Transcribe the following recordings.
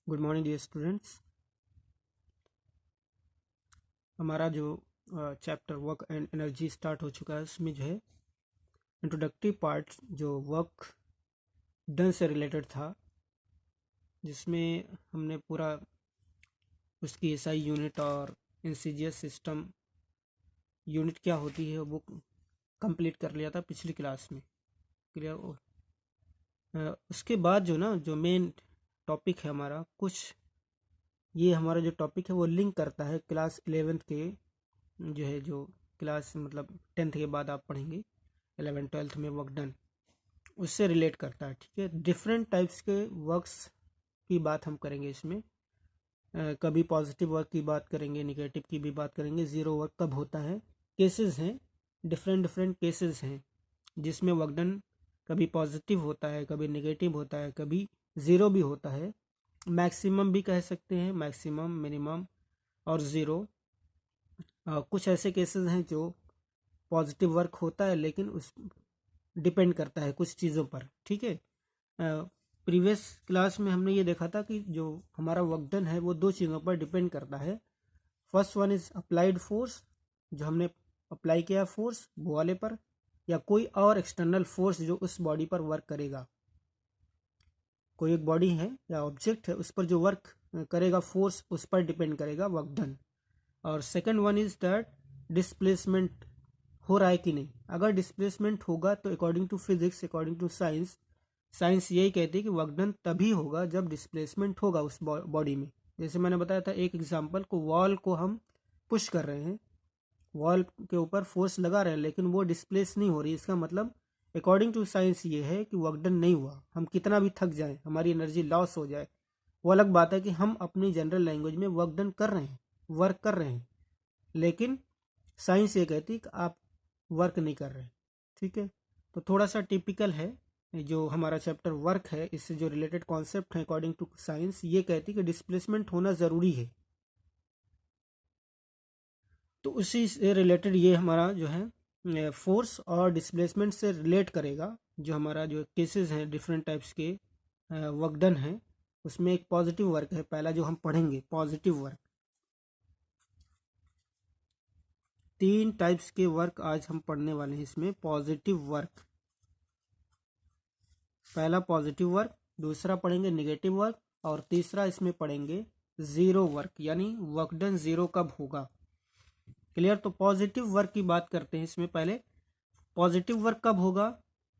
Good morning dear students. हमारा जो chapter work and energy start हो चुका है, उसमें जो है इंट्रोडक्टरी पार्ट जो वर्क डन से रिलेटेड था, जिसमें हमने पूरा उसकी एसआई यूनिट और इंसीजियस सिस्टम यूनिट क्या होती है वो कंप्लीट कर लिया था पिछली क्लास में। क्लियर। उसके बाद जो मेन टॉपिक है हमारा, कुछ ये हमारा जो टॉपिक है वो लिंक करता है क्लास 11th के जो क्लास मतलब 10th के बाद आप पढ़ेंगे 11th-12th में वर्क डन, उससे रिलेट करता है। ठीक है, डिफरेंट टाइप्स के वर्क्स की बात हम करेंगे इसमें। कभी पॉजिटिव वर्क की बात करेंगे, निगेटिव की भी बात करेंगे, ज़ीरो वर्क कब होता है, केसेस हैं, डिफरेंट डिफरेंट केसेस हैं जिसमें वर्क डन कभी पॉजिटिव होता है, कभी निगेटिव होता है, कभी ज़ीरो भी होता है, मैक्सिमम भी कह सकते हैं, मैक्सिमम, मिनिमम और ज़ीरो। कुछ ऐसे केसेस हैं जो पॉजिटिव वर्क होता है लेकिन उस डिपेंड करता है कुछ चीज़ों पर। ठीक है, प्रीवियस क्लास में हमने ये देखा था कि जो हमारा वर्क डन है वो दो चीज़ों पर डिपेंड करता है। First one is applied force, जो हमने अप्लाई किया फोर्स वो वाले पर, या कोई और एक्सटर्नल फोर्स जो उस बॉडी पर वर्क करेगा। कोई एक बॉडी है या ऑब्जेक्ट है, उस पर जो वर्क करेगा फोर्स, उस पर डिपेंड करेगा वर्क डन। और second one is that displacement हो रहा है कि नहीं। अगर डिस्प्लेसमेंट होगा तो according to physics, according to science, science यही कहती है कि वर्क डन तभी होगा जब डिस्प्लेसमेंट होगा उस बॉडी में। जैसे मैंने बताया था, एक एग्जांपल को, वॉल को हम पुश कर रहे हैं, वॉल के ऊपर फोर्स लगा रहे हैं लेकिन वो डिस्प्लेस नहीं हो रही, इसका मतलब अकॉर्डिंग टू साइंस ये है कि वर्क डन नहीं हुआ। हम कितना भी थक जाएं, हमारी एनर्जी लॉस हो जाए, वो अलग बात है कि हम अपनी जनरल लैंग्वेज में वर्क डन कर रहे हैं, वर्क कर रहे हैं, लेकिन साइंस ये कहती है कि आप वर्क नहीं कर रहे। ठीक है, तो थोड़ा सा टिपिकल है जो हमारा चैप्टर वर्क है, इससे जो रिलेटेड कॉन्सेप्ट है अकॉर्डिंग टू साइंस ये कहती है कि डिस्प्लेसमेंट होना ज़रूरी है। तो उसी से रिलेटेड ये हमारा जो है फोर्स और डिस्प्लेसमेंट से रिलेट करेगा। जो हमारा जो केसेस हैं डिफरेंट टाइप्स के वर्क डन है, उसमें एक पॉजिटिव वर्क है पहला जो हम पढ़ेंगे, पॉजिटिव वर्क। तीन टाइप्स के वर्क आज हम पढ़ने वाले हैं इसमें। पॉजिटिव वर्क, पहला पॉजिटिव वर्क, दूसरा पढ़ेंगे निगेटिव वर्क, और तीसरा इसमें पढ़ेंगे ज़ीरो वर्क, यानी वर्क डन ज़ीरो कब होगा। क्लियर। तो पॉजिटिव वर्क की बात करते हैं इसमें। पहले पॉजिटिव वर्क कब होगा,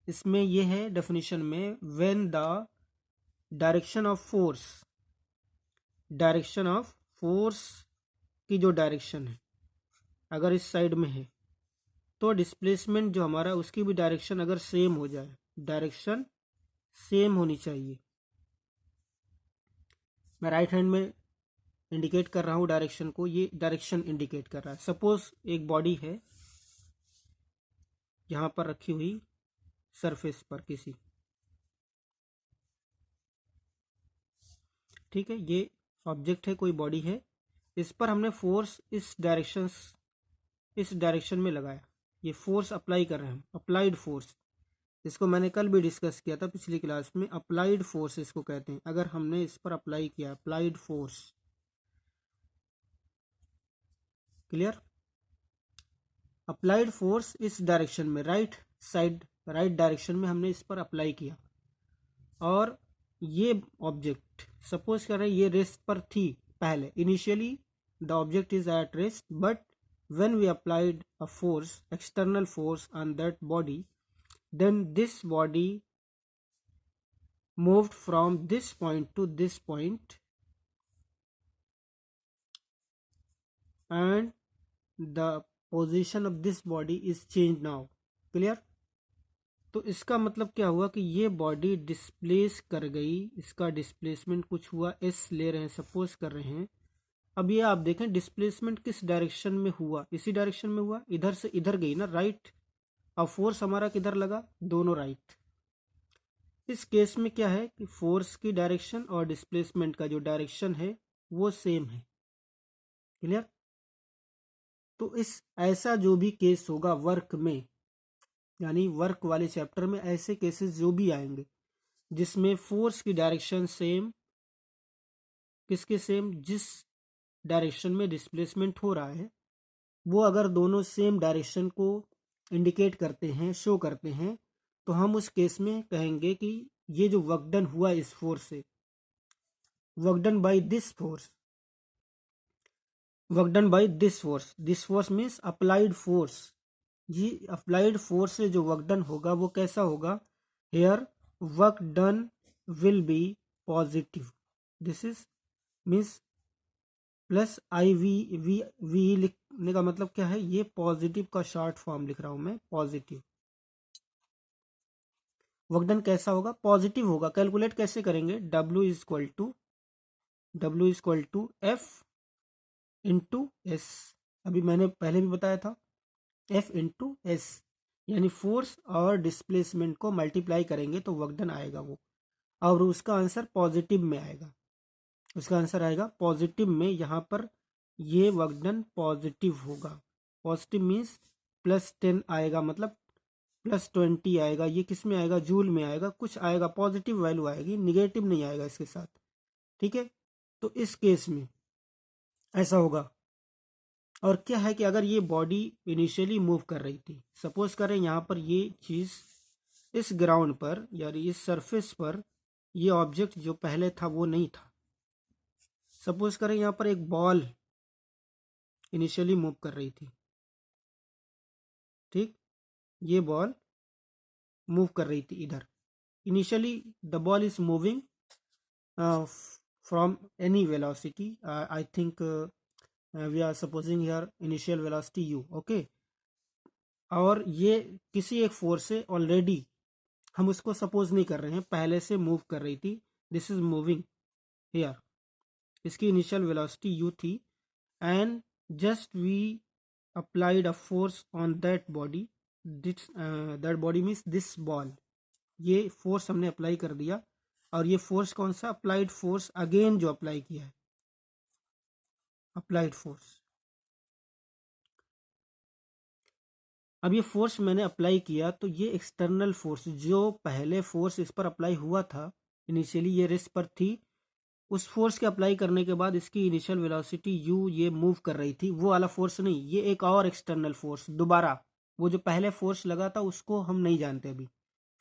इसमें यह है डेफिनेशन में, when the direction of force, direction of force की जो डायरेक्शन है अगर इस साइड में है, तो डिस्प्लेसमेंट जो हमारा उसकी भी डायरेक्शन अगर सेम हो जाए, डायरेक्शन सेम होनी चाहिए। मैं राइट हैंड में इंडिकेट कर रहा हूँ डायरेक्शन को, ये डायरेक्शन इंडिकेट कर रहा है। सपोज एक बॉडी है यहाँ पर रखी हुई सरफेस पर किसी, ठीक है, ये ऑब्जेक्ट है, कोई बॉडी है, इस पर हमने फोर्स इस डायरेक्शन में लगाया, ये फोर्स अप्लाई कर रहे हैं हम, अप्लाइड फोर्स। इसको मैंने कल भी डिस्कस किया था पिछली क्लास में, अप्लाइड फोर्स इसको कहते हैं। अगर हमने इस पर अप्लाई किया applied force, clear, applied force इस डायरेक्शन में, राइट साइड, राइट डायरेक्शन में हमने इस पर अप्लाई किया, और ये ऑब्जेक्ट सपोज कर रहे हैं ये रेस्ट पर थी पहले, initially the object is at rest, but when we applied a force, external force on that body, then this body moved from this point to this point, and the position of this body is changed now. Clear? तो इसका मतलब क्या हुआ कि ये body displace कर गई, इसका डिस्प्लेसमेंट कुछ हुआ, एस ले रहे हैं, सपोज कर रहे हैं। अब ये आप देखें डिस्प्लेसमेंट किस डायरेक्शन में हुआ, इसी डायरेक्शन में हुआ, इधर से इधर गई ना, राइट। अब फोर्स हमारा किधर लगा, दोनों राइट। इस केस में क्या है कि फोर्स की डायरेक्शन और डिस्प्लेसमेंट का जो डायरेक्शन है वो सेम है। क्लियर। तो इस ऐसा जो भी केस होगा वर्क में, यानी वर्क वाले चैप्टर में ऐसे केसेस जो भी आएंगे जिसमें फोर्स की डायरेक्शन सेम किसके सेम, जिस डायरेक्शन में डिस्प्लेसमेंट हो रहा है वो अगर दोनों सेम डायरेक्शन को इंडिकेट करते हैं, शो करते हैं, तो हम उस केस में कहेंगे कि ये जो वर्क डन हुआ इस फोर्स से, work done by this force, work done by this force means applied force, ये अप्लाइड फोर्स से जो वर्क डन होगा वो कैसा होगा, here work done will be positive, this is means plus I V V V लिखने का मतलब क्या है, ये पॉजिटिव का शॉर्ट फॉर्म लिख रहा हूं मैं, पॉजिटिव। वर्क डन कैसा होगा, पॉजिटिव होगा। कैलकुलेट कैसे करेंगे, W is equal to F into S, अभी मैंने पहले भी बताया था, एफ इंटू एस, यानी फोर्स और डिस्प्लेसमेंट को मल्टीप्लाई करेंगे तो वर्क डन आएगा वो, और उसका आंसर पॉजिटिव में आएगा, उसका आंसर आएगा पॉजिटिव में। यहाँ पर ये वर्क डन पॉजिटिव होगा, पॉजिटिव मीन्स +10 आएगा, मतलब +20 आएगा, ये किस में आएगा, जूल में आएगा, कुछ आएगा, पॉजिटिव वैल्यू आएगी, निगेटिव नहीं आएगा इसके साथ, ठीक है। तो इस केस में ऐसा होगा। और क्या है कि अगर ये बॉडी इनिशियली मूव कर रही थी, सपोज करें यहाँ पर ये चीज़ इस ग्राउंड पर यानी इस सरफेस पर ये ऑब्जेक्ट जो पहले था वो नहीं था, सपोज करें यहाँ पर एक बॉल इनिशियली मूव कर रही थी, ठीक, ये बॉल मूव कर रही थी इधर, initially the ball is moving from any velocity, I think we are supposing here initial velocity u, okay, और ये किसी एक फोर्स से ऑलरेडी, हम उसको सपोज नहीं कर रहे हैं, पहले से मूव कर रही थी, दिस इज मूविंग हियर, इसकी इनिशियल वेलोसिटी u थी, and just we applied a force on that body, that body means this ball, ये फोर्स हमने अप्लाई कर दिया, और ये फोर्स कौन सा, अप्लाइड फोर्स, अगेन जो अप्लाई किया है, अप्लाइड फोर्स। अब ये फोर्स मैंने अप्लाई किया तो ये एक्सटर्नल फोर्स, जो पहले फोर्स इस पर अप्लाई हुआ था, इनिशियली ये रिस्ट पर थी, उस फोर्स के अप्लाई करने के बाद इसकी इनिशियल वेलोसिटी u ये मूव कर रही थी, वो वाला फोर्स नहीं, ये एक और एक्सटर्नल फोर्स दोबारा, वो जो पहले फोर्स लगा था उसको हम नहीं जानते अभी,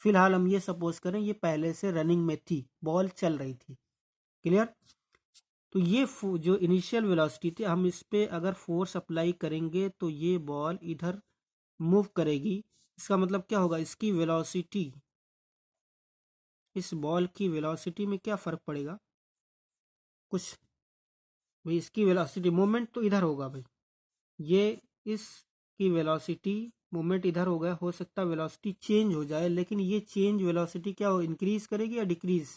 फिलहाल हम ये सपोज करें ये पहले से रनिंग में थी, बॉल चल रही थी, क्लियर। तो ये जो इनिशियल वेलोसिटी थी, हम इस पे अगर फोर्स अप्लाई करेंगे तो ये बॉल इधर मूव करेगी, इसका मतलब क्या होगा, इसकी वेलोसिटी, इस बॉल की वेलोसिटी में क्या फ़र्क पड़ेगा, कुछ, भाई इसकी वेलोसिटी मूवमेंट तो इधर होगा भाई, ये इसकी वेलोसिटी मूवमेंट इधर हो गया, हो सकता है वेलोसिटी चेंज हो जाए, लेकिन ये चेंज वेलोसिटी क्या हो, इंक्रीज करेगी या डिक्रीज,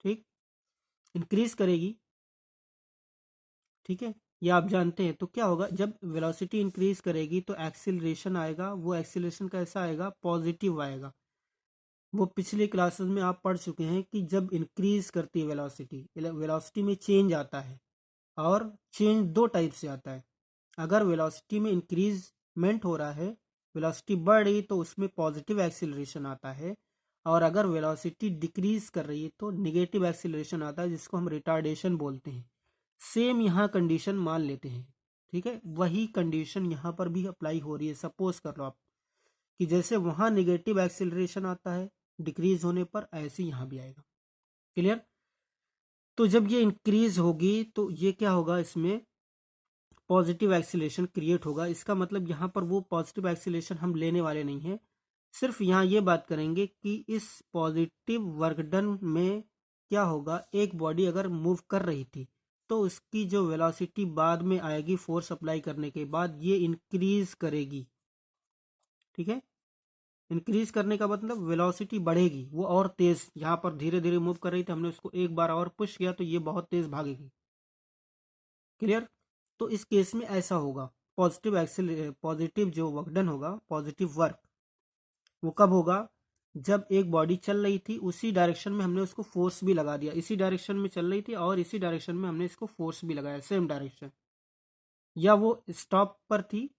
ठीक, इंक्रीज करेगी, ठीक है, ये आप जानते हैं। तो क्या होगा, जब वेलोसिटी इंक्रीज करेगी तो एक्सीलरेशन आएगा, वो एक्सीलरेशन कैसा आएगा, पॉजिटिव आएगा। वो पिछले क्लासेस में आप पढ़ चुके हैं कि जब इंक्रीज करती है वेलोसिटी, वेलोसिटी में चेंज आता है, और चेंज दो टाइप से आता है, अगर वेलोसिटी में इंक्रीजमेंट हो रहा है, वेलोसिटी बढ़ रही तो उसमें पॉजिटिव एक्सीलरेशन आता है, और अगर वेलोसिटी डिक्रीज कर रही है तो निगेटिव एक्सीलरेशन आता है, जिसको हम रिटार्डेशन बोलते हैं। सेम यहाँ कंडीशन मान लेते हैं, ठीक है, वही कंडीशन यहाँ पर भी अप्लाई हो रही है। सपोज कर लो आप कि जैसे वहाँ निगेटिव एक्सीलरेशन आता है डिक्रीज होने पर, ऐसे यहाँ भी आएगा, क्लियर। तो जब ये इंक्रीज होगी तो ये क्या होगा, इसमें पॉजिटिव एक्सीलरेशन क्रिएट होगा। इसका मतलब यहाँ पर वो पॉजिटिव एक्सीलरेशन हम लेने वाले नहीं हैं, सिर्फ यहाँ ये बात करेंगे कि इस पॉजिटिव वर्क डन में क्या होगा, एक बॉडी अगर मूव कर रही थी तो उसकी जो वेलोसिटी बाद में आएगी फोर्स अप्लाई करने के बाद, ये इंक्रीज करेगी, ठीक है, इंक्रीज करने का मतलब वेलोसिटी बढ़ेगी, वो और तेज, यहाँ पर धीरे धीरे मूव कर रही थी, हमने उसको एक बार और पुश किया तो ये बहुत तेज भागेगी, क्लियर। तो इस केस में ऐसा होगा, पॉजिटिव जो वर्क डन होगा, पॉजिटिव वर्क, वो कब होगा, जब एक बॉडी चल रही थी उसी डायरेक्शन में हमने उसको फोर्स भी लगा दिया, इसी डायरेक्शन में चल रही थी और इसी डायरेक्शन में हमने इसको फोर्स भी लगाया, सेम डायरेक्शन, या वो स्टॉप पर थी,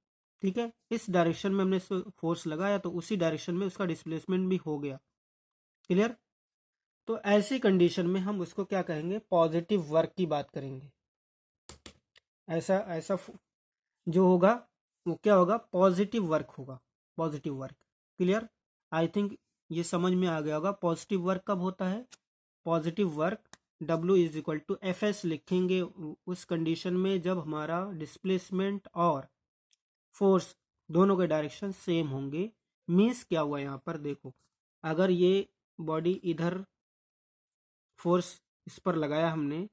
ठीक है, इस डायरेक्शन में हमने फोर्स लगाया तो उसी डायरेक्शन में उसका डिस्प्लेसमेंट भी हो गया, क्लियर। तो ऐसी कंडीशन में हम उसको क्या कहेंगे, पॉजिटिव वर्क की बात करेंगे। ऐसा ऐसा जो होगा वो क्या होगा, पॉजिटिव वर्क होगा, positive work. Clear? I think ये समझ में आ गया होगा। पॉजिटिव वर्क कब होता है? Positive work W is equal to F S लिखेंगे उस कंडीशन में जब हमारा डिस्प्लेसमेंट और फोर्स दोनों के डायरेक्शन सेम होंगे। मीन्स क्या हुआ यहाँ पर देखो, अगर ये बॉडी इधर फोर्स इस पर लगाया हमने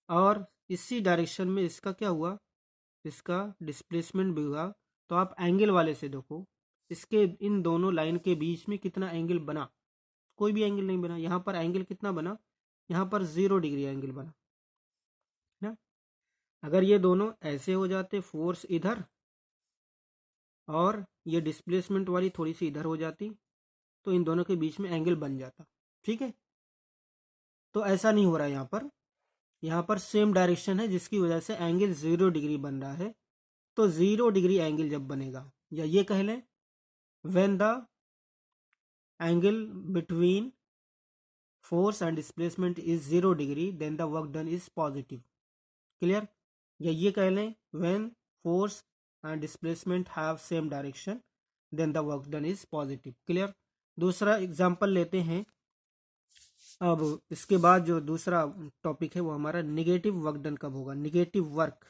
और इसी डायरेक्शन में इसका क्या हुआ, इसका डिस्प्लेसमेंट भी हुआ, तो आप एंगल वाले से देखो, इसके इन दोनों लाइन के बीच में कितना एंगल बना? कोई भी एंगल नहीं बना। यहाँ पर एंगल कितना बना? यहाँ पर 0 डिग्री एंगल बना ना। अगर ये दोनों ऐसे हो जाते, फोर्स इधर और ये डिस्प्लेसमेंट वाली थोड़ी सी इधर हो जाती, तो इन दोनों के बीच में एंगल बन जाता। ठीक है, तो ऐसा नहीं हो रहा है यहाँ पर। यहाँ पर सेम डायरेक्शन है जिसकी वजह से एंगल 0 डिग्री बन रहा है। तो 0 डिग्री एंगल जब बनेगा, या ये कह लें when the angle between force and displacement is 0 degree then the work done is positive. Clear? या ये कह लें when force and displacement have same direction then the work done is positive. Clear? दूसरा एग्जांपल लेते हैं। अब इसके बाद जो दूसरा टॉपिक है वो हमारा निगेटिव वर्क डन कब होगा, negative work.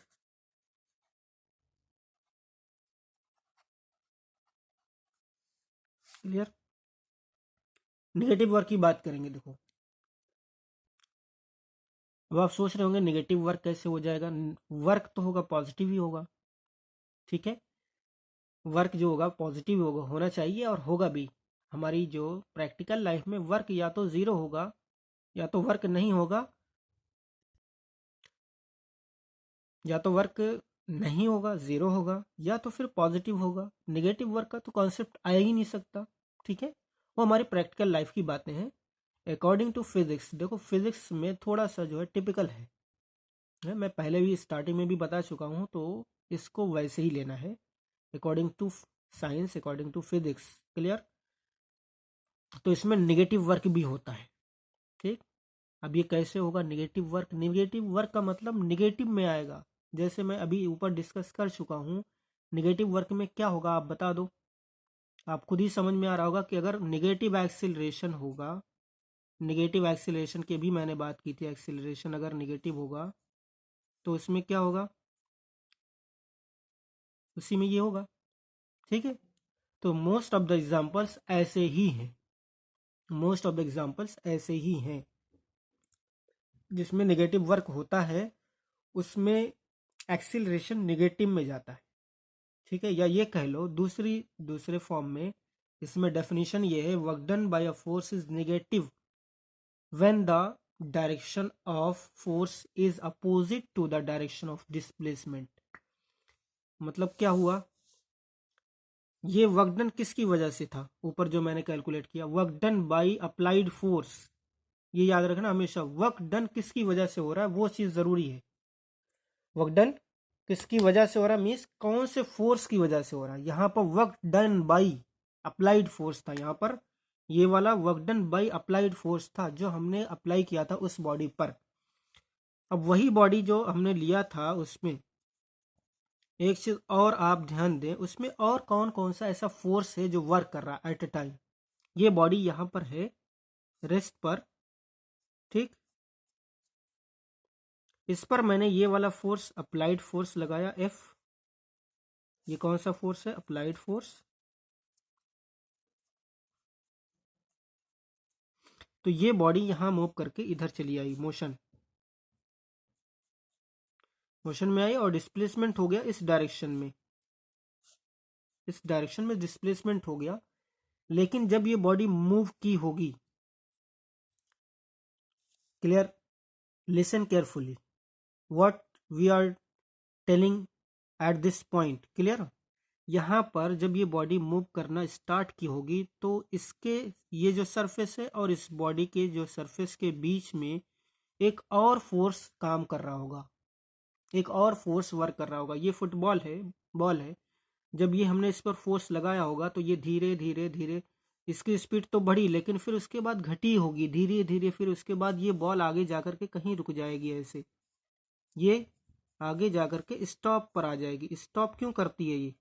Clear? Negative work की बात करेंगे। देखो, अब आप सोच रहे होंगे निगेटिव वर्क कैसे हो जाएगा, वर्क तो होगा पॉजिटिव ही होगा। ठीक है, वर्क जो होगा पॉजिटिव होगा, होना चाहिए और होगा भी। हमारी जो प्रैक्टिकल लाइफ में वर्क या तो 0 होगा या तो वर्क नहीं होगा, या तो वर्क नहीं होगा 0 होगा, या तो फिर पॉजिटिव होगा। निगेटिव वर्क का तो कॉन्सेप्ट आया ही नहीं सकता। ठीक है, वो हमारी प्रैक्टिकल लाइफ की बातें हैं। अकॉर्डिंग टू फिजिक्स, देखो फिजिक्स में थोड़ा सा जो है टिपिकल है, मैं पहले भी स्टार्टिंग में भी बता चुका हूँ, तो इसको वैसे ही लेना है। According to science, according to physics. Clear? तो इसमें निगेटिव वर्क भी होता है। ठीक, अब ये कैसे होगा निगेटिव वर्क? निगेटिव वर्क का मतलब निगेटिव में आएगा। जैसे मैं अभी ऊपर डिस्कस कर चुका हूँ, निगेटिव वर्क में क्या होगा आप बता दो। आप खुद ही समझ में आ रहा होगा कि अगर निगेटिव एक्सिलरेशन होगा, निगेटिव एक्सिलरेशन की भी मैंने बात की थी, एक्सिलरेशन अगर निगेटिव होगा तो उसमें क्या होगा, उसी में ये होगा। ठीक है, तो मोस्ट ऑफ द एग्जांपल्स ऐसे ही हैं, मोस्ट ऑफ द एग्जांपल्स ऐसे ही हैं जिसमें नेगेटिव वर्क होता है, उसमें एक्सिलरेशन नेगेटिव में जाता है। ठीक है, या ये कह लो दूसरे फॉर्म में, इसमें डेफिनेशन ये है, work done by a force is negative when the direction of force is opposite to the direction of displacement. मतलब क्या हुआ, ये वर्क डन किसकी वजह से था? ऊपर जो मैंने कैलकुलेट किया, work done by applied force. ये याद रखना हमेशा, वर्क डन किसकी वजह से हो रहा है वो चीज जरूरी है। वर्क डन किसकी वजह से हो रहा है मीन्स कौन से फोर्स की वजह से हो रहा है। यहाँ पर work done by applied force था, यहाँ पर ये वाला work done by applied force था जो हमने अप्लाई किया था उस बॉडी पर। अब वही बॉडी जो हमने लिया था उसमें एक चीज और आप ध्यान दें, उसमें और कौन कौन सा ऐसा फोर्स है जो वर्क कर रहा है एट ए टाइम। ये बॉडी यहाँ पर है रेस्ट पर, ठीक, इस पर मैंने ये वाला फोर्स अप्लाइड फोर्स लगाया F। ये कौन सा फोर्स है? Applied force. तो ये बॉडी यहां मूव करके इधर चली आई, मोशन में आई और डिस्प्लेसमेंट हो गया इस डायरेक्शन में, इस डायरेक्शन में डिस्प्लेसमेंट हो गया। लेकिन जब ये बॉडी मूव की होगी, clear, listen carefully what we are telling at this point. Clear? यहाँ पर जब ये बॉडी मूव करना स्टार्ट की होगी तो इसके ये जो सरफेस है और इस बॉडी के जो सरफेस के बीच में एक और फोर्स काम कर रहा होगा, एक और फोर्स वर्क कर रहा होगा। ये फुटबॉल है, बॉल है, जब ये हमने इस पर फोर्स लगाया होगा तो ये धीरे धीरे धीरे इसकी स्पीड तो बढ़ी लेकिन फिर उसके बाद घटी होगी धीरे धीरे, फिर उसके बाद ये बॉल आगे जाकर के कहीं रुक जाएगी, ऐसे ये आगे जाकर के स्टॉप पर आ जाएगी। स्टॉप क्यों करती है ये,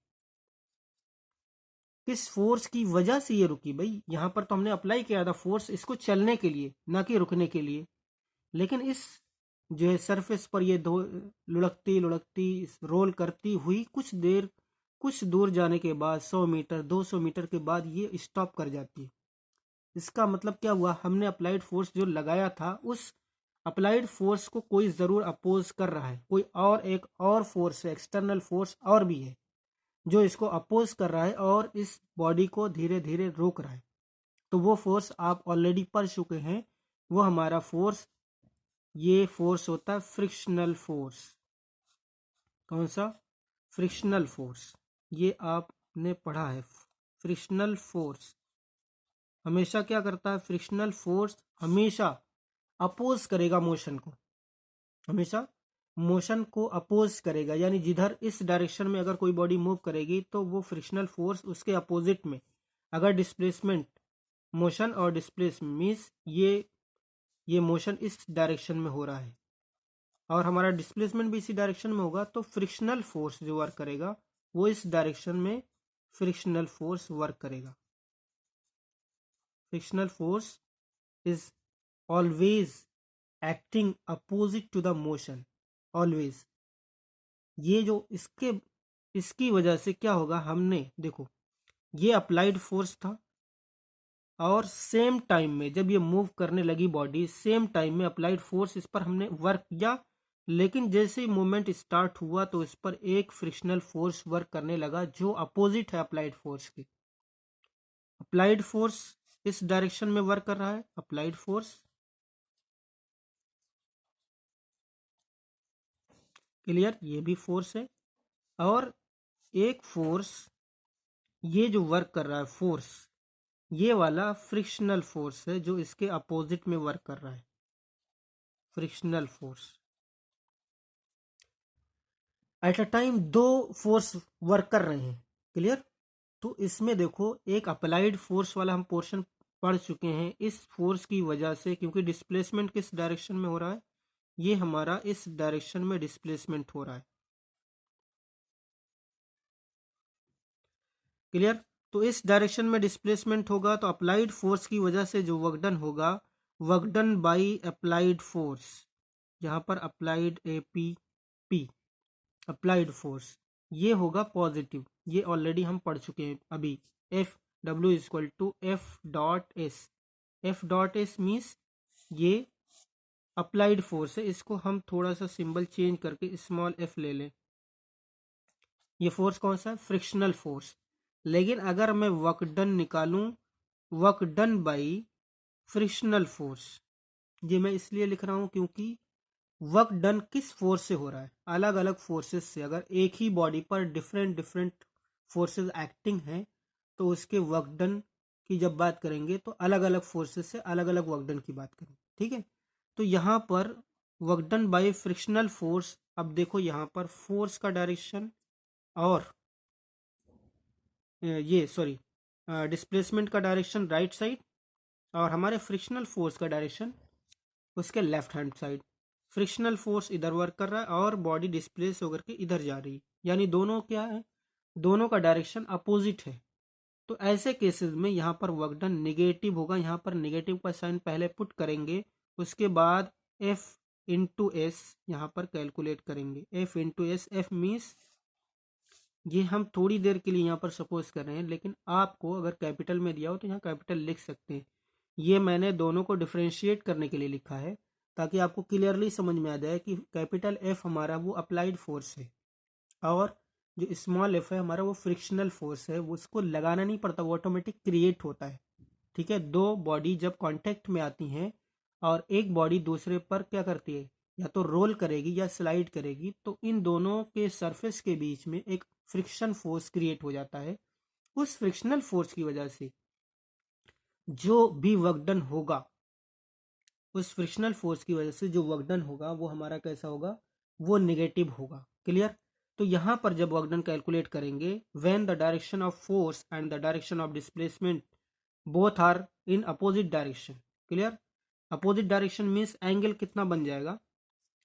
किस फोर्स की वजह से ये रुकी? भाई यहाँ पर तो हमने अप्लाई किया था फोर्स इसको चलने के लिए, ना कि रुकने के लिए। लेकिन इस जो है सरफेस पर ये दो लुढ़कती लुढ़कती रोल करती हुई कुछ दूर जाने के बाद 100 मीटर 200 मीटर के बाद ये स्टॉप कर जाती है। इसका मतलब क्या हुआ, हमने अप्लाइड फोर्स जो लगाया था उस अप्लाइड फोर्स को कोई ज़रूर अपोज कर रहा है, कोई और एक और फोर्स है, एक्सटर्नल फोर्स और भी है जो इसको अपोज कर रहा है और इस बॉडी को धीरे धीरे रोक रहा है। तो वो फोर्स आप ऑलरेडी पढ़ चुके हैं, वो हमारा फोर्स, ये फोर्स होता है फ्रिक्शनल फोर्स। कौन सा? फ्रिक्शनल फोर्स, ये आपने पढ़ा है। फ्रिक्शनल फोर्स हमेशा क्या करता है, फ्रिक्शनल फोर्स हमेशा अपोज करेगा मोशन को, हमेशा मोशन को अपोज करेगा। यानी जिधर इस डायरेक्शन में अगर कोई बॉडी मूव करेगी तो वो फ्रिक्शनल फोर्स उसके अपोजिट में, अगर डिस्प्लेसमेंट मोशन और डिस्प्लेसमेंट मीन्स ये मोशन इस डायरेक्शन में हो रहा है और हमारा डिस्प्लेसमेंट भी इसी डायरेक्शन में होगा, तो फ्रिक्शनल फोर्स जो वर्क करेगा वो इस डायरेक्शन में फ्रिक्शनल फोर्स वर्क करेगा। Frictional force is always acting opposite to the motion, always. ये जो इसकी वजह से क्या होगा, हमने देखो ये अप्लाइड फोर्स था और सेम टाइम में जब ये मूव करने लगी बॉडी, सेम टाइम में अप्लाइड फोर्स इस पर हमने वर्क किया। लेकिन जैसे ही मूवमेंट स्टार्ट हुआ तो इस पर एक फ्रिक्शनल फोर्स वर्क करने लगा जो अपोजिट है अप्लाइड फोर्स के। अप्लाइड फोर्स इस डायरेक्शन में वर्क कर रहा है, अप्लाइड फोर्स क्लियर, ये भी फोर्स है। और एक फोर्स ये जो वर्क कर रहा है फोर्स, ये वाला फ्रिक्शनल फोर्स है जो इसके अपोजिट में वर्क कर रहा है, frictional force. At a time दो फोर्स वर्क कर रहे हैं, क्लियर। तो इसमें देखो एक अप्लाइड फोर्स वाला हम पोर्शन पढ़ चुके हैं। इस फोर्स की वजह से, क्योंकि डिस्प्लेसमेंट किस डायरेक्शन में हो रहा है, ये हमारा इस डायरेक्शन में डिस्प्लेसमेंट हो रहा है, क्लियर। तो इस डायरेक्शन में डिस्प्लेसमेंट होगा तो अप्लाइड फोर्स की वजह से जो वर्क डन होगा, work done by applied force, यहाँ पर अप्लाइड पी अप्लाइड फोर्स, ये होगा पॉजिटिव। ये ऑलरेडी हम पढ़ चुके हैं अभी। F W equal to F dot S, F dot S means ये अप्लाइड फोर्स है। इसको हम थोड़ा सा सिंबल चेंज करके स्मॉल एफ ले लें। ये फोर्स कौन सा है? Frictional force. लेकिन अगर मैं वर्क डन निकालूं, work done by frictional force, ये मैं इसलिए लिख रहा हूं क्योंकि वर्क डन किस फोर्स से हो रहा है, अलग अलग फोर्सेस से। अगर एक ही बॉडी पर डिफरेंट डिफरेंट फोर्सेस एक्टिंग हैं तो उसके वर्क डन की जब बात करेंगे तो अलग अलग फोर्सेस से अलग अलग वर्क डन की बात करेंगे, ठीक है। तो यहाँ पर work done bye frictional force, अब देखो यहाँ पर फोर्स का डायरेक्शन और ये सॉरी डिस्प्लेसमेंट का डायरेक्शन राइट साइड और हमारे फ्रिक्शनल फोर्स का डायरेक्शन उसके left hand side. Frictional force इधर वर्क कर रहा है और बॉडी डिस्प्लेस होकर के इधर जा रही है, यानी दोनों क्या है, दोनों का डायरेक्शन अपोजिट है। तो ऐसे केसेस में यहाँ पर वर्क डन निगेटिव होगा। यहाँ पर निगेटिव का साइन पहले पुट करेंगे, उसके बाद एफ इंटू एस यहाँ पर कैलकुलेट करेंगे। F into S, F means ये हम थोड़ी देर के लिए यहाँ पर सपोज कर रहे हैं, लेकिन आपको अगर कैपिटल में दिया हो तो यहाँ कैपिटल लिख सकते हैं। ये मैंने दोनों को डिफ्रेंशिएट करने के लिए लिखा है ताकि आपको क्लियरली समझ में आ जाए कि कैपिटल एफ हमारा वो अप्लाइड फोर्स है और जो स्मॉल एफ है हमारा वो फ्रिक्शनल फोर्स है। वो उसको लगाना नहीं पड़ता, वो ऑटोमेटिक क्रिएट होता है, ठीक है। दो बॉडी जब कांटेक्ट में आती हैं और एक बॉडी दूसरे पर क्या करती है, या तो रोल करेगी या स्लाइड करेगी, तो इन दोनों के सरफेस के बीच में एक फ्रिक्शन फोर्स क्रिएट हो जाता है। उस फ्रिक्शनल फोर्स की वजह से जो भी वर्क डन होगा, उस फ्रिक्शनल फोर्स की वजह से जो वर्क डन होगा वो हमारा कैसा होगा, वो नेगेटिव होगा, क्लियर। तो यहाँ पर जब वर्क डन कैलकुलेट करेंगे, when the direction of force and the direction of displacement both are in opposite direction. Clear? Opposite direction means angle कितना बन जाएगा।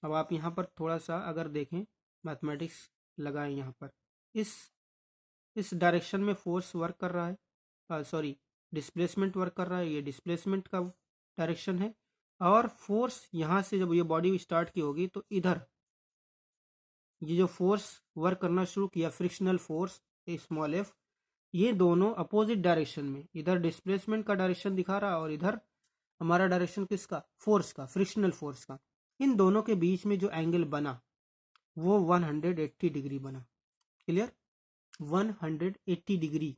अब आप यहाँ पर थोड़ा सा अगर देखें, मैथमेटिक्स लगाएं यहाँ पर, इस डायरेक्शन में फोर्स वर्क कर रहा है, सॉरी डिस्प्लेसमेंट वर्क कर रहा है, ये डिस्प्लेसमेंट का डायरेक्शन है। और फोर्स यहाँ से जब ये बॉडी स्टार्ट की होगी तो इधर ये जो फोर्स वर्क करना शुरू किया, फ्रिक्शनल फोर्स स्मॉल एफ, ये दोनों अपोजिट डायरेक्शन में, इधर डिस्प्लेसमेंट का डायरेक्शन दिखा रहा और इधर हमारा डायरेक्शन किसका, फोर्स का, फ्रिक्शनल फोर्स का। इन दोनों के बीच में जो एंगल बना वो 180 डिग्री बना। क्लियर? 180 डिग्री।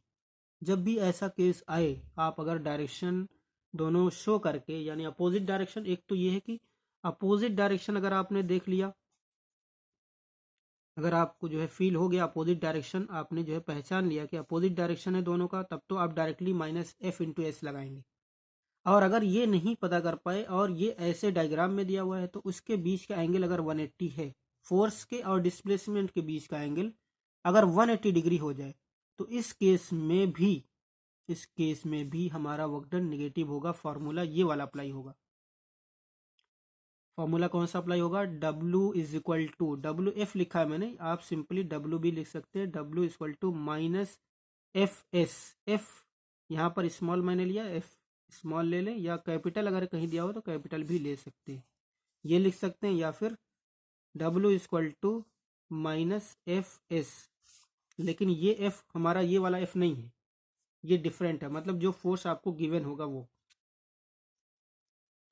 जब भी ऐसा केस आए, आप अगर डायरेक्शन दोनों शो करके, यानी अपोजिट डायरेक्शन, एक तो ये है कि अपोजिट डायरेक्शन अगर आपने देख लिया, अगर आपको जो है फील हो गया अपोजिट डायरेक्शन, आपने जो है पहचान लिया कि अपोजिट डायरेक्शन है दोनों का, तब तो आप directly minus F into S लगाएंगे। और अगर ये नहीं पता कर पाए और ये ऐसे डायग्राम में दिया हुआ है, तो उसके बीच का एंगल अगर 180 है, फोर्स के और डिस्प्लेसमेंट के बीच का एंगल अगर 180 डिग्री हो जाए, तो इस केस में भी हमारा वर्क डन निगेटिव होगा। फॉर्मूला ये वाला अप्लाई होगा। फॉर्मूला कौन सा अप्लाई होगा? W is equal to, W F लिखा है मैंने, आप सिंपली W भी लिख सकते हैं। W is equal to minus F S. F यहाँ पर स्मॉल मैंने लिया, एफ स्मॉल ले लें, या कैपिटल अगर कहीं दिया हो तो कैपिटल भी ले सकते हैं, ये लिख सकते हैं। या फिर W is equal to minus F S, लेकिन ये एफ हमारा ये वाला एफ नहीं है, ये डिफरेंट है, मतलब जो फोर्स आपको गिवन होगा वो,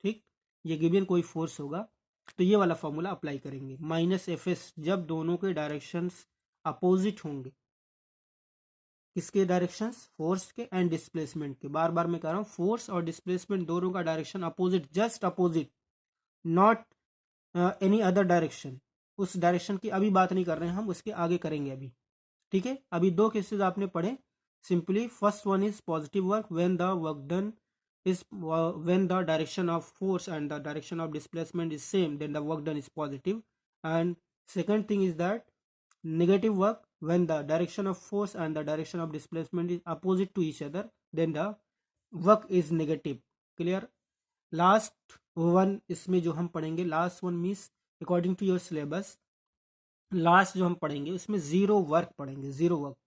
ठीक, ये गिवन कोई फोर्स होगा तो ये वाला फॉर्मूला अप्लाई करेंगे। माइनस एफ एस जब दोनों के डायरेक्शंस अपोजिट होंगे, किसके डायरेक्शंस? फोर्स के एंड डिस्प्लेसमेंट के। बार बार मैं कह रहा हूँ, फोर्स और डिस्प्लेसमेंट दोनों का direction opposite, just opposite, not any other direction. उस डायरेक्शन की अभी बात नहीं कर रहे हैं हम, उसके आगे करेंगे अभी, ठीक है। अभी दो केसेस आपने पढ़े simply. First one is positive work when the work done is when the direction of force and the direction of displacement is same, then the work done is positive. And second thing is that negative work when the direction of force and the direction of displacement is opposite to each other, then the work is negative. Clear? Last one इसमें जो हम पढ़ेंगे, last one means according to your syllabus, last जो हम पढ़ेंगे उसमें zero work पढ़ेंगे। Zero work,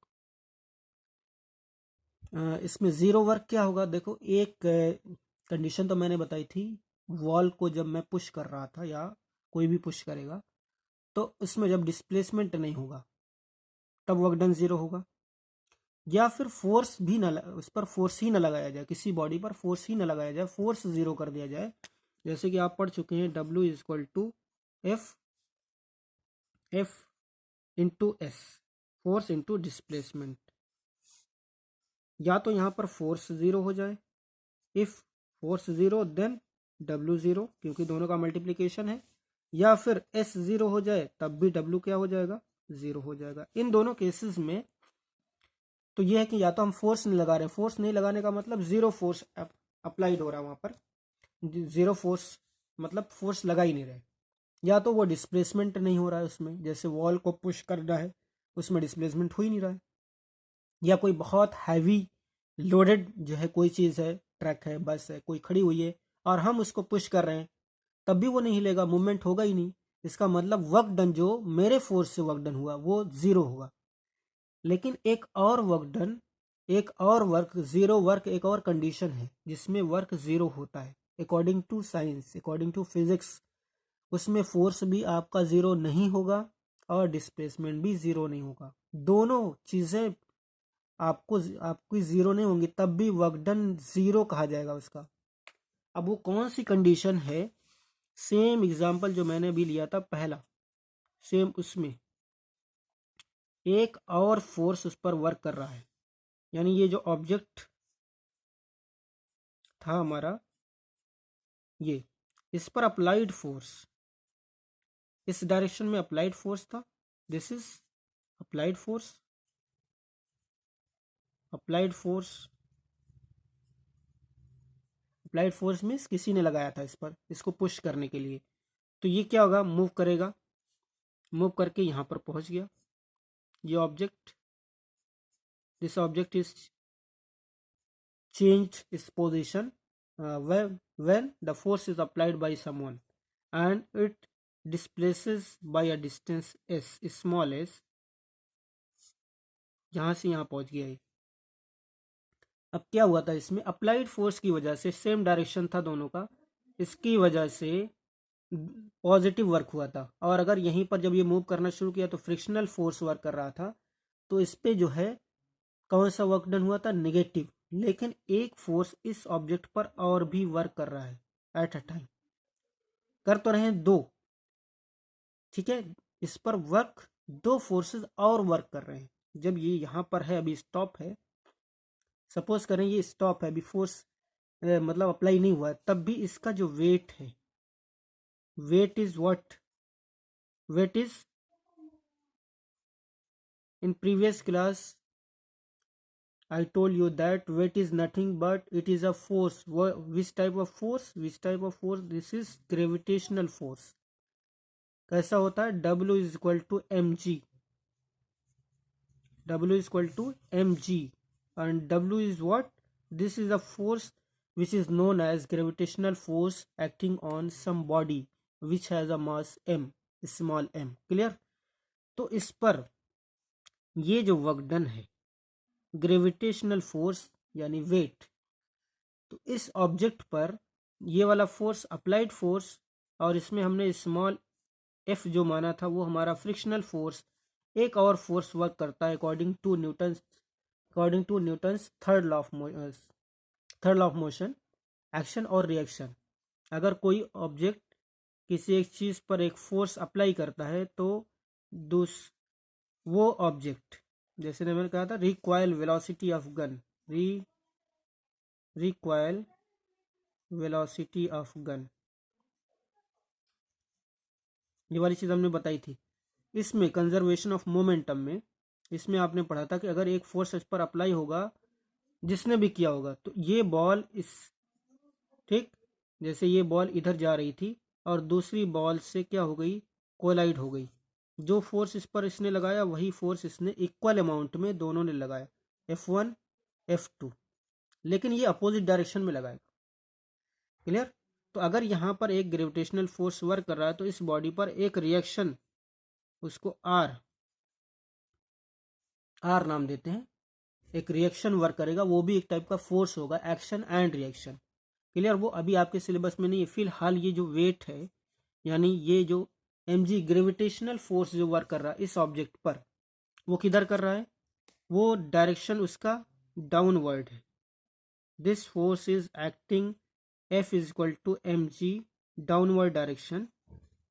इसमें ज़ीरो वर्क क्या होगा? देखो, एक कंडीशन तो मैंने बताई थी, वॉल को जब मैं पुश कर रहा था या कोई भी पुश करेगा, तो उसमें जब डिस्प्लेसमेंट नहीं होगा तब वर्क डन ज़ीरो होगा। या फिर फोर्स भी ना, उस पर फोर्स ही ना लगाया जाए, किसी बॉडी पर फोर्स ही ना लगाया जाए, फोर्स ज़ीरो कर दिया जाए। जैसे कि आप पढ़ चुके हैं, W is equal to F into S, force into displacement. या तो यहाँ पर फोर्स ज़ीरो हो जाए, if force zero then W zero, क्योंकि दोनों का मल्टीप्लीकेशन है। या फिर S ज़ीरो हो जाए तब भी W क्या हो जाएगा? ज़ीरो हो जाएगा। इन दोनों केसेस में तो ये है कि या तो हम फोर्स नहीं लगा रहे हैं, फोर्स नहीं लगाने का मतलब ज़ीरो फोर्स अप्लाइड हो रहा है वहाँ पर, ज़ीरो फोर्स मतलब फोर्स लगा ही नहीं रहे। या तो वो डिस्प्लेसमेंट नहीं हो रहा है उसमें, जैसे वॉल को पुश करना है उसमें डिस्प्लेसमेंट हो ही नहीं रहा है। या कोई बहुत हैवी लोडेड जो है कोई चीज़ है, ट्रक है, बस है, कोई खड़ी हुई है और हम उसको पुश कर रहे हैं, तब भी वो नहीं हिलेगा, मूवमेंट होगा ही नहीं। इसका मतलब वर्क डन जो मेरे फोर्स से वर्क डन हुआ वो ज़ीरो होगा। लेकिन एक और वर्क डन, एक और वर्क ज़ीरो वर्क, एक और कंडीशन है जिसमें वर्क ज़ीरो होता है according to science, according to physics. उसमें फोर्स भी आपका ज़ीरो नहीं होगा और डिस्प्लेसमेंट भी ज़ीरो नहीं होगा। दोनों चीज़ें आपकी ज़ीरो नहीं होंगी, तब भी वर्क डन ज़ीरो कहा जाएगा उसका। अब वो कौन सी कंडीशन है? सेम एग्जांपल जो मैंने अभी लिया था पहला, सेम उसमें एक और फोर्स उस पर वर्क कर रहा है, यानी ये जो ऑब्जेक्ट था हमारा, ये इस पर अप्लाइड फोर्स, इस डायरेक्शन में अप्लाइड फोर्स था, this is applied force. Applied force, applied force means किसी ने लगाया था इस पर, इसको पुश करने के लिए। तो ये क्या होगा? मूव करेगा, मूव करके यहाँ पर पहुँच गया। ये object, this object is changed its position when the force is applied by someone and it displaces by a distance s, small s, जहां से यहाँ पहुंच गया है। अब क्या हुआ था, इसमें अप्लाइड फोर्स की वजह से सेम डायरेक्शन था दोनों का, इसकी वजह से पॉजिटिव वर्क हुआ था। और अगर यहीं पर जब ये मूव करना शुरू किया तो फ्रिक्शनल फोर्स वर्क कर रहा था, तो इस पे जो है कौन सा वर्क डन हुआ था, नेगेटिव। लेकिन एक फोर्स इस ऑब्जेक्ट पर और भी वर्क कर रहा है एट अ टाइम, कर तो रहे हैं दो, ठीक है, इस पर वर्क दो फोर्सेस और वर्क कर रहे हैं। जब ये यहाँ पर है, अभी स्टॉप है, सपोज करें ये स्टॉप है, अभी फोर्स मतलब अप्लाई नहीं हुआ है, तब भी इसका जो वेट है, weight is what, weight is, in previous class I told you that weight is nothing but it is a force. Which type of force, which type of force, this is gravitational force। कैसा होता है, W is equal to mg, W is equal to mg, and W is what, this is a force which is known as gravitational force acting on some body which has a mass m, small m, clear। तो इस पर ये जो work done है, gravitational force यानी wait, तो इस object पर ये वाला फोर्स अप्लाइड फोर्स, और इसमें हमने स्मॉल एफ जो माना था वो हमारा फ्रिक्शनल फोर्स। एक और फोर्स वर्क करता है according to Newton's third law of motion, action और रिएक्शन। अगर कोई ऑब्जेक्ट किसी एक चीज पर एक फोर्स अप्लाई करता है तो वो ऑब्जेक्ट, जैसे मैंने कहा था recoil velocity of gun, recoil velocity of gun, ये वाली चीज हमने बताई थी। इसमें कंजर्वेशन ऑफ मोमेंटम में, इसमें आपने पढ़ा था कि अगर एक फोर्स इस पर अप्लाई होगा, जिसने भी किया होगा, तो ये बॉल इस, ठीक, जैसे ये बॉल इधर जा रही थी और दूसरी बॉल से क्या हो गई, कोलाइड हो गई। जो फोर्स इस पर इसने लगाया वही फोर्स इसने इक्वल अमाउंट में दोनों ने लगाया, F1 F2, लेकिन ये अपोजिट डायरेक्शन में लगाएगा, क्लियर। तो अगर यहाँ पर एक ग्रेविटेशनल फोर्स वर्क कर रहा है तो इस बॉडी पर एक रिएक्शन, उसको आर नाम देते हैं, एक रिएक्शन वर्क करेगा, वो भी एक टाइप का फोर्स होगा, एक्शन एंड रिएक्शन, क्लियर। वो अभी आपके सिलेबस में नहीं है। फिलहाल ये जो वेट है, यानी ये जो mg ग्रेविटेशनल फोर्स जो वर्क कर रहा है इस ऑब्जेक्ट पर, वो किधर कर रहा है, वो डायरेक्शन उसका डाउनवर्ड है। This force is acting, F is equal to mg downward direction,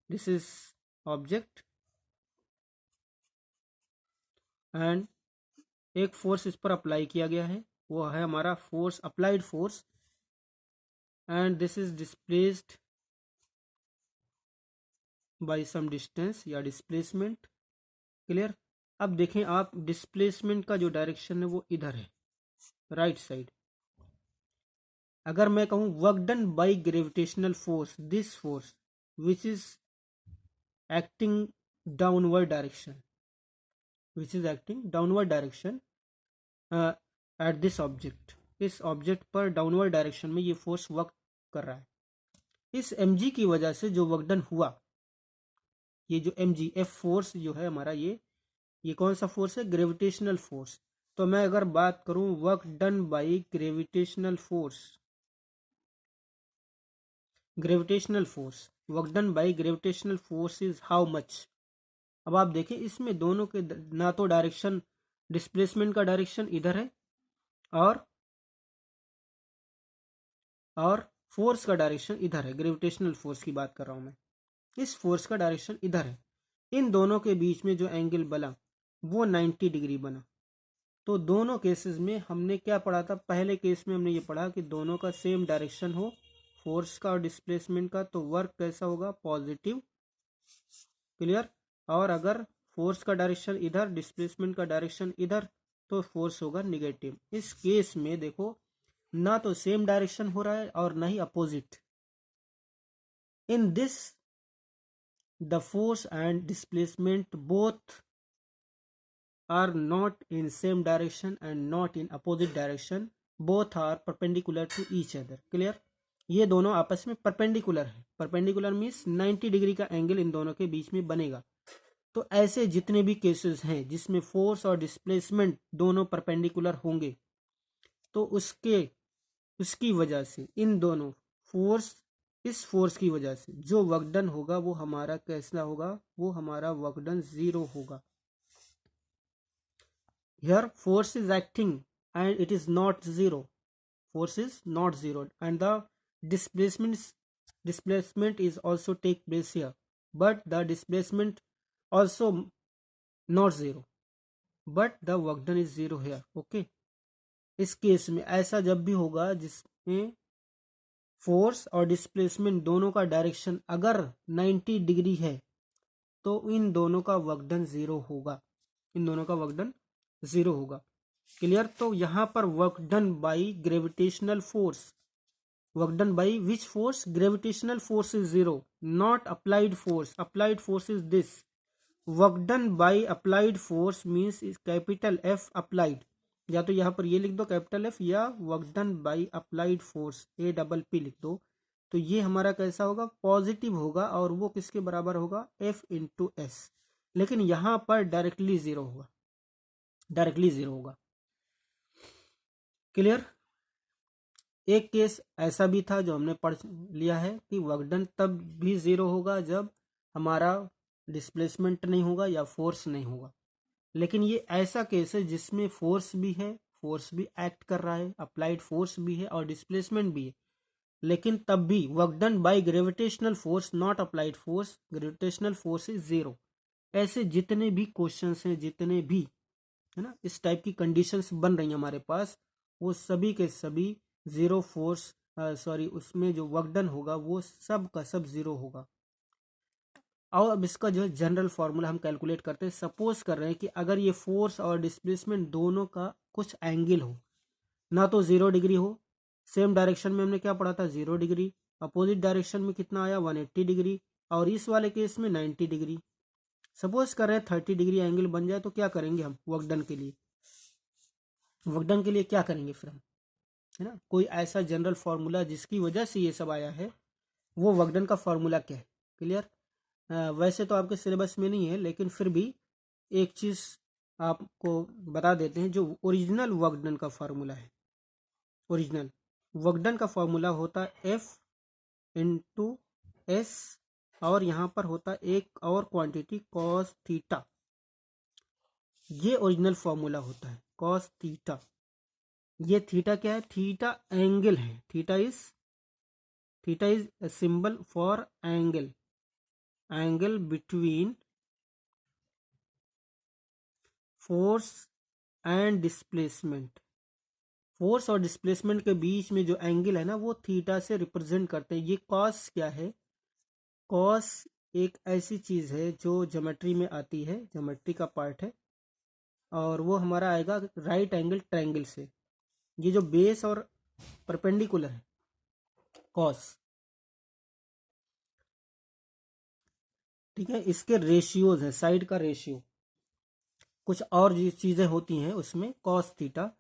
this is object, and एक फोर्स इस पर अप्लाई किया गया है, वो है हमारा force, applied force, and this is displaced by some distance या डिस्प्लेसमेंट, क्लियर। अब देखें आप, डिस्प्लेसमेंट का जो डायरेक्शन है वो इधर है, राइट साइड। अगर मैं कहूं work done by gravitational force, this force which is acting downward direction, which is acting downward direction at this object, इस ऑब्जेक्ट पर डाउनवर्ड डायरेक्शन में ये फोर्स वर्क कर रहा है। इस mg की वजह से जो वर्क डन हुआ, ये जो mg F फोर्स जो है हमारा, ये कौन सा फोर्स है, ग्रेविटेशनल फोर्स। तो मैं अगर बात करूं work done by gravitational force, gravitational force, work done by gravitational force is how much. अब आप देखें इसमें दोनों के ना तो डायरेक्शन, डिस्प्लेसमेंट का डायरेक्शन इधर है और फोर्स का डायरेक्शन इधर है, ग्रेविटेशनल फोर्स की बात कर रहा हूं मैं, इस फोर्स का डायरेक्शन इधर है। इन दोनों के बीच में जो एंगल बना वो 90 डिग्री बना। तो दोनों केसेस में हमने क्या पढ़ा था, पहले केस में हमने ये पढ़ा कि दोनों का सेम डायरेक्शन हो, फोर्स का और डिस्प्लेसमेंट का, तो वर्क कैसा होगा, पॉजिटिव, क्लियर। और अगर फोर्स का डायरेक्शन इधर, डिस्प्लेसमेंट का डायरेक्शन इधर, तो फोर्स होगा निगेटिव। इस केस में देखो, ना तो सेम डायरेक्शन हो रहा है और ना ही opposite. In this the force and displacement both are not in same direction and not in opposite direction, both are perpendicular to each other. Clear, ये दोनों आपस में परपेंडिकुलर है। परपेंडिकुलर मीन्स 90 डिग्री का एंगल इन दोनों के बीच में बनेगा। तो ऐसे जितने भी केसेस हैं जिसमें फोर्स और डिस्प्लेसमेंट दोनों परपेंडिकुलर होंगे, तो उसकी वजह से इन दोनों इस फोर्स की वजह से जो वर्क डन होगा वो हमारा कैसा होगा, वो हमारा वर्क डन 0 होगा। Here force is acting and it is not 0. Force is not 0 and the displacement is also take place here, but the displacement also not 0, but the work done is 0 here. Okay, इस case में ऐसा जब भी होगा जिसमें force और displacement दोनों का डायरेक्शन अगर 90 डिग्री है, तो इन दोनों का वर्क डन 0 होगा। इन दोनों का वर्क डन 0 होगा। क्लियर, तो यहाँ पर work done by gravitational force, work done by which force, gravitational force is 0, not applied force. Applied force is this. Work done by applied force means capital F applied, या तो यहाँ पर ये लिख दो कैपिटल एफ, या work done by applied force APP लिख दो। तो ये हमारा कैसा होगा, पॉजिटिव होगा, और वो किसके बराबर होगा, F इंटू एस। लेकिन यहाँ पर डायरेक्टली 0 होगा, डायरेक्टली 0 होगा। क्लियर, एक केस ऐसा भी था जो हमने पढ़ लिया है कि वर्क डन तब भी 0 होगा जब हमारा डिस्प्लेसमेंट नहीं होगा या फोर्स नहीं होगा। लेकिन ये ऐसा केस है जिसमें फोर्स भी है, फोर्स भी एक्ट कर रहा है, अप्लाइड फोर्स भी है और डिस्प्लेसमेंट भी है, लेकिन तब भी work done by gravitational force not applied force, gravitational force is 0। ऐसे जितने भी क्वेश्चंस हैं, जितने भी है ना इस टाइप की कंडीशंस बन रही हैं हमारे पास, वो सभी के सभी 0 फोर्स उसमें जो वर्क डन होगा वो सब का सब 0 होगा। और अब इसका जो जनरल फार्मूला हम कैलकुलेट करते हैं। सपोज कर रहे हैं कि अगर ये फोर्स और डिस्प्लेसमेंट दोनों का कुछ एंगल हो, ना तो 0 डिग्री हो, सेम डायरेक्शन में हमने क्या पढ़ा था 0 डिग्री, अपोजिट डायरेक्शन में कितना आया 180 डिग्री, और इस वाले केस में 90 डिग्री। सपोज कर रहे हैं 30 डिग्री एंगल बन जाए, तो क्या करेंगे हम वर्क डन के लिए, वर्क डन के लिए क्या करेंगे फिर हम, है ना। कोई ऐसा जनरल फार्मूला जिसकी वजह से ये सब आया है, वो वर्क डन का फार्मूला क्या है। क्लियर, वैसे तो आपके सिलेबस में नहीं है, लेकिन फिर भी एक चीज़ आपको बता देते हैं। जो ओरिजिनल वर्क डन का फार्मूला है, ओरिजिनल वर्क डन का फार्मूला होता है F इंटू एस, और यहाँ पर होता है एक और क्वांटिटी कॉस थीटा। ये ओरिजिनल फार्मूला होता है कॉस थीटा। ये थीटा क्या है, थीटा एंगल है, theta is a symbol for angle between force and displacement. Force और डिस्प्लेसमेंट के बीच में जो एंगल है ना, वो थीटा से रिप्रेजेंट करते हैं। ये कॉस क्या है, कॉस एक ऐसी चीज है जो ज्योमेट्री में आती है, ज्योमेट्री का पार्ट है, और वो हमारा आएगा राइट एंगल ट्रायंगल से। ये जो बेस और परपेंडिकुलर है कॉस, ठीक है, इसके रेशियोज है, साइड का रेशियो, कुछ और चीजें होती हैं उसमें कॉस थीटा।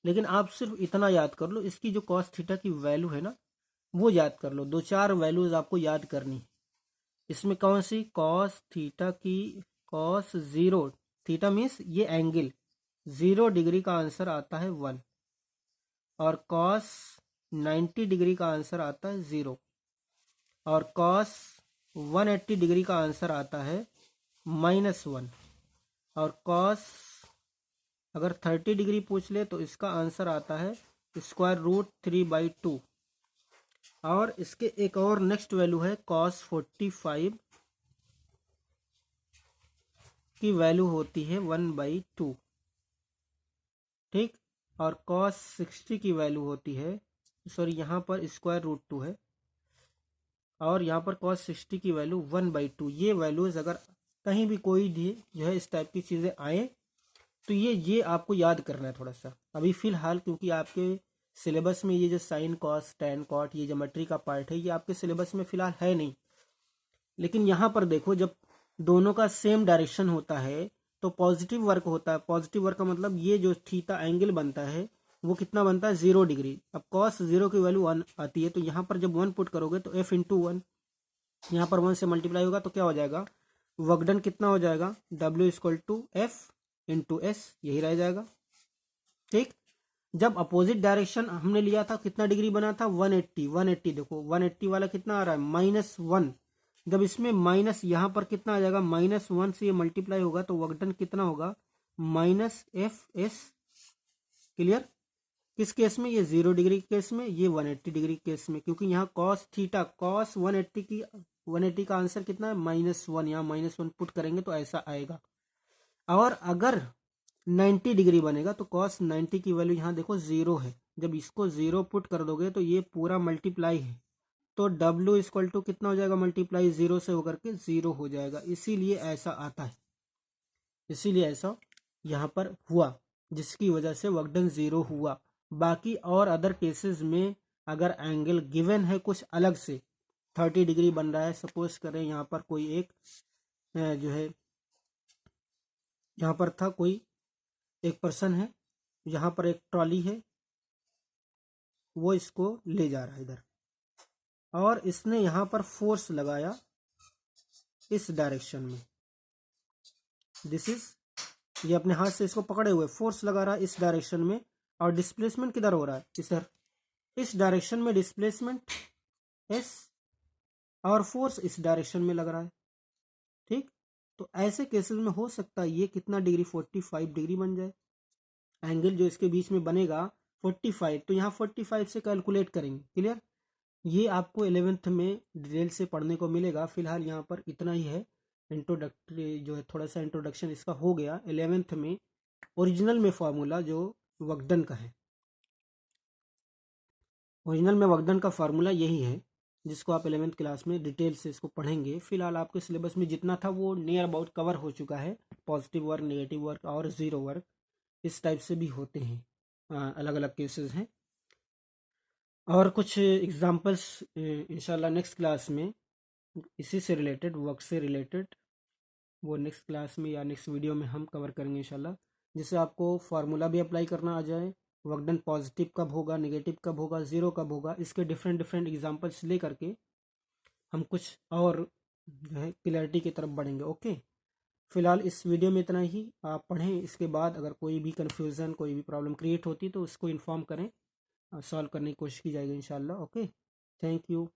लेकिन आप सिर्फ इतना याद कर लो, इसकी जो कॉस थीटा की वैल्यू है ना, वो याद कर लो। 2-4 वैल्यूज आपको याद करनी है इसमें। कौन सी, कॉस थीटा की कॉस 0, थीटा मीन्स ये एंगल 0 डिग्री का आंसर आता है 1, और कॉस 90 डिग्री का आंसर आता है 0, और कॉस 180 डिग्री का आंसर आता है -1, और कॉस अगर 30 डिग्री पूछ ले तो इसका आंसर आता है √3/2, और इसके एक और नेक्स्ट वैल्यू है cos 45 की वैल्यू होती है 1/2, ठीक, और cos 60 की वैल्यू होती है, सॉरी यहाँ पर √2 है, और यहाँ पर cos 60 की वैल्यू 1/2। ये वैल्यूज अगर कहीं भी कोई भी जो है इस टाइप की चीज़ें आए, तो ये आपको याद करना है थोड़ा सा अभी फिलहाल, क्योंकि आपके सिलेबस में ये जो साइन कॉस टैन कॉट ये ज्योमेट्री का पार्ट है, ये आपके सिलेबस में फिलहाल है नहीं। लेकिन यहाँ पर देखो, जब दोनों का सेम डायरेक्शन होता है तो पॉजिटिव वर्क होता है। पॉजिटिव वर्क का मतलब ये जो थीटा एंगल बनता है वो कितना बनता है 0 डिग्री। अब कॉस 0 की वैल्यू 1 आती है, तो यहाँ पर जब 1 पुट करोगे तो f इंटू 1, यहाँ पर 1 से मल्टीप्लाई होगा तो क्या हो जाएगा, वर्क डन कितना हो जाएगा, W equal to F into S, यही रह जाएगा। ठीक, जब अपोजिट डायरेक्शन हमने लिया था कितना डिग्री बना था 180, 180 देखो 180 वाला कितना आ रहा है -1, जब इसमें माइनस यहाँ पर कितना आ जाएगा -1 से ये मल्टीप्लाई होगा तो वर्क डन कितना होगा -FS। क्लियर, किस केस में, ये 0 डिग्री केस में, ये 180 डिग्री केस में, क्योंकि यहाँ कॉस थीटा कॉस 180 का आंसर कितना है -1, यहाँ -1 पुट करेंगे तो ऐसा आएगा। और अगर 90 डिग्री बनेगा तो कॉस 90 की वैल्यू यहाँ देखो 0 है, जब इसको 0 पुट कर दोगे तो ये पूरा मल्टीप्लाई है, तो W इक्वल टू कितना हो जाएगा, मल्टीप्लाई 0 से होकर के 0 हो जाएगा, इसीलिए ऐसा आता है, इसीलिए ऐसा यहाँ पर हुआ, जिसकी वजह से वर्क डन 0 हुआ। बाकी और अदर केसेस में अगर एंगल गिवन है कुछ अलग से 30 डिग्री बन रहा है, सपोज करें यहाँ पर कोई एक जो है, यहाँ पर था कोई एक पर्सन है, यहाँ पर एक ट्रॉली है, वो इसको ले जा रहा है इधर, और इसने यहाँ पर फोर्स लगाया इस डायरेक्शन में, दिस इज, ये अपने हाथ से इसको पकड़े हुए फोर्स लगा रहा है इस डायरेक्शन में, और डिस्प्लेसमेंट किधर हो रहा है इधर, इस डायरेक्शन में डिस्प्लेसमेंट एस, और फोर्स इस डायरेक्शन में लग रहा है। ठीक, तो ऐसे केसेस में हो सकता है ये कितना डिग्री 45 डिग्री बन जाए, एंगल जो इसके बीच में बनेगा 45, तो यहाँ 45 से कैलकुलेट करेंगे। क्लियर, ये आपको 11th में डिटेल से पढ़ने को मिलेगा, फिलहाल यहाँ पर इतना ही है। इंट्रोडक्टरी जो है थोड़ा सा इंट्रोडक्शन इसका हो गया। 11th में ओरिजिनल में फार्मूला जो वर्क डन का है, ओरिजिनल में वर्क डन का फार्मूला यही है, जिसको आप 11th क्लास में डिटेल से इसको पढ़ेंगे। फिलहाल आपके सिलेबस में जितना था वो नियर अबाउट कवर हो चुका है, पॉजिटिव वर्क, नेगेटिव वर्क और ज़ीरो वर्क, इस टाइप से भी होते हैं, अलग अलग केसेस हैं। और कुछ एग्जांपल्स इंशाल्लाह नेक्स्ट क्लास में इसी से रिलेटेड, वर्क से रिलेटेड, वो नेक्स्ट क्लास में या नेक्स्ट वीडियो में हम कवर करेंगे इंशाल्लाह, जिससे आपको फार्मूला भी अप्लाई करना आ जाए, वर्क डन पॉजिटिव कब होगा, नेगेटिव कब होगा, ज़ीरो कब होगा, इसके डिफरेंट डिफरेंट एग्जांपल्स ले करके हम कुछ और जो है क्लैरिटी की तरफ बढ़ेंगे। ओके, फिलहाल इस वीडियो में इतना ही, आप पढ़ें, इसके बाद अगर कोई भी कन्फ्यूज़न, कोई भी प्रॉब्लम क्रिएट होती तो उसको इन्फॉर्म करें, सॉल्व करने की कोशिश की जाएगी इंशाल्लाह। Okay, thank you.